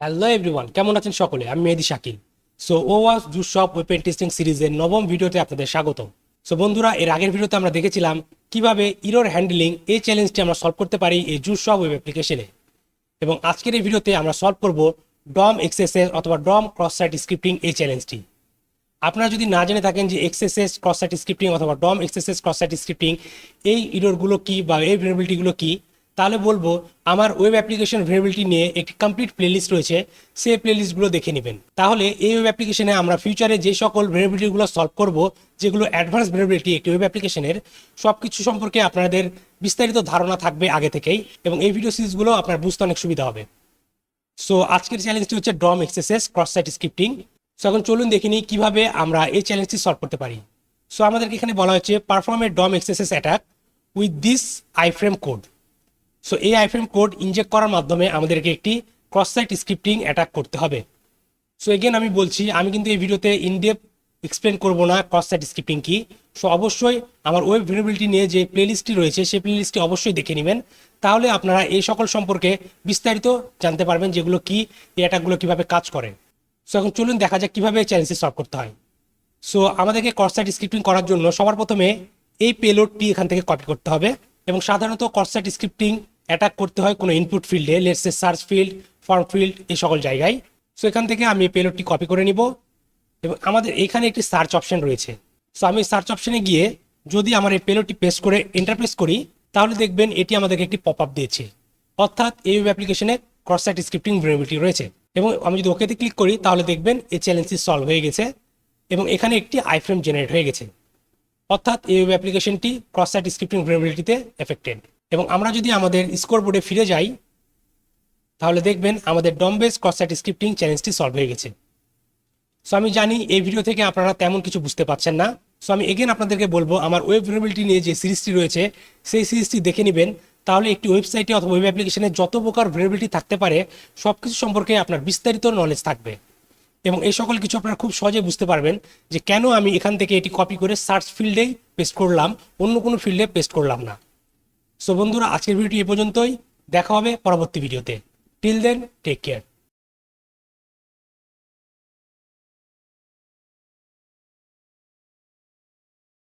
Hello everyone, কেমন আছেন সকলে? আমি মেহেদীশাকিল। সো ওওয়াস জুসশপ ওয়েব পেন্টেস্টিং সিরিজের নবম ভিডিওতে আপনাদের স্বাগত। সো বন্ধুরা, এর আগের ভিডিওতে আমরা দেখেছিলাম কিভাবে ইরর হ্যান্ডলিং এই চ্যালেঞ্জটি আমরা সলভ করতে পারি এই জুসশপ ওয়েব অ্যাপ্লিকেশনে। এবং আজকের এই ভিডিওতে আমরা সলভ করব ডম এক্সএসএস অথবা ডম ক্রস সাইট স্ক্রিপ্টিং এই চ্যালেঞ্জটি। আপনারা যদি না জেনে থাকেন যে এক্সএসএস ক্রস সাইট স্ক্রিপ্টিং অথবা ডম এক্সএসএস ক্রস সাইট স্ক্রিপ্টিং এই ইররগুলো কি বা এই ভেরিয়েবিলিটিগুলো কি, তাহলে বলবো আমার ওয়েব অ্যাপ্লিকেশন ভেরিয়েবিলিটি নিয়ে একটি কমপ্লিট প্লেলিস্ট রয়েছে, সেই প্লেলিস্টগুলো দেখে নেবেন। তাহলে এই ওয়েব অ্যাপ্লিকেশনে আমরা ফিউচারে যে সকল ভেরিয়েবিলিটিগুলো সলভ করব, যেগুলো অ্যাডভান্স ভেরিয়েবিলিটি একটি ওয়েব অ্যাপ্লিকেশনের, সব কিছু সম্পর্কে আপনাদের বিস্তারিত ধারণা থাকবে আগে থেকেই, এবং এই ভিডিও সিরিজগুলো আপনার বুঝতে অনেক সুবিধা হবে। সো আজকের চ্যালেঞ্জটি হচ্ছে DOM XSS cross site scripting. So এখন চলুন দেখে নিই কীভাবে আমরা এই চ্যালেঞ্জটি সলভ করতে পারি। সো আমাদেরকে এখানে বলা হচ্ছে perform a DOM XSS attack with this iframe code. So এই আইফ্রেম কোড ইনজেক্ট করার মাধ্যমে আমাদেরকে একটি ক্রস সাইট স্ক্রিপ্টিং অ্যাটাক করতে হবে। সো এগেন আমি বলছি, আমি কিন্তু এই ভিডিওতে ইনডেপথ এক্সপ্লেন করবো না ক্রস সাইট স্ক্রিপ্টিং কি। সো অবশ্যই আমার ওয়েব ভেরিয়েবিলিটি নিয়ে যে প্লেলিস্টটি রয়েছে সেই প্লেলিস্টটি অবশ্যই দেখে নেবেন, তাহলে আপনারা এই সকল সম্পর্কে বিস্তারিত জানতে পারবেন যেগুলো কি, এই অ্যাটাকগুলো কীভাবে কাজ করে। সো এখন চলুন দেখা যাক কীভাবে এই চ্যালেঞ্জটি সলভ করতে হয়। সো আমাদেরকে ক্রস সাইট স্ক্রিপ্টিং করার জন্য সবার প্রথমে এই পেলোডটি এখান থেকে কপি করতে হবে, এবং সাধারণত ক্রস সাইট স্ক্রিপ্টিং অ্যাটাক করতে হয় কোনো ইনপুট ফিল্ডে, let's say search field, form field, এই সকল জায়গায়। সো এখান থেকে আমি এই পেলোডটি কপি করে নিব, এবং আমাদের এখানে একটি সার্চ অপশন রয়েছে। সো আমি সার্চ অপশনে গিয়ে যদি আমার এই পেলোডটি পেস্ট করে এন্টার প্রেস করি, তাহলে দেখবেন এটি আমাদেরকে একটি পপ আপ দিয়েছে, অর্থাৎ এই ওয়েব অ্যাপ্লিকেশনে ক্রস সাইট স্ক্রিপ্টিং ভেরিয়েবিলিটি রয়েছে। এবং আমি যদি ওকেতে ক্লিক করি তাহলে দেখবেন এই চ্যালেঞ্জটি সলভ হয়ে গেছে, এবং এখানে একটি আইফ্রেম জেনারেট হয়ে গেছে, অর্থাৎ এই ওয়েব অ্যাপ্লিকেশনটি ক্রস সাইট স্ক্রিপ্টিং ভেরিয়েবিলিটিতে এফেক্টেড। এবং আমরা যদি আমাদের স্কোর বোর্ডে ফিরে যাই, তাহলে দেখবেন আমাদের DOM base cross site scripting চ্যালেঞ্জটি সলভ হয়ে গেছে। সো আমি জানি এই ভিডিও থেকে আপনারা তেমন কিছু বুঝতে পারছেন না। সো আমি এগেন আপনাদেরকে বলবো, আমার ওয়েব ভেরিয়েবিলিটি নিয়ে যে সিরিজটি রয়েছে সেই সিরিজটি দেখে নেবেন, তাহলে একটি ওয়েবসাইটে অথবা ওয়েব অ্যাপ্লিকেশনে যত প্রকার ভেরিয়েবিলিটি থাকতে পারে সব কিছু সম্পর্কে আপনার বিস্তারিত নলেজ থাকবে, এবং এই সকল কিছু আপনারা খুব সহজে বুঝতে পারবেন যে কেন আমি এখান থেকে এটি কপি করে সার্চ ফিল্ডেই পেস্ট করলাম, অন্য কোনো ফিল্ডে পেস্ট করলাম না। সো বন্ধুরা, আজকের ভিডিওটি এ পর্যন্তই। দেখা হবে পরবর্তী ভিডিওতে। Till then, take care.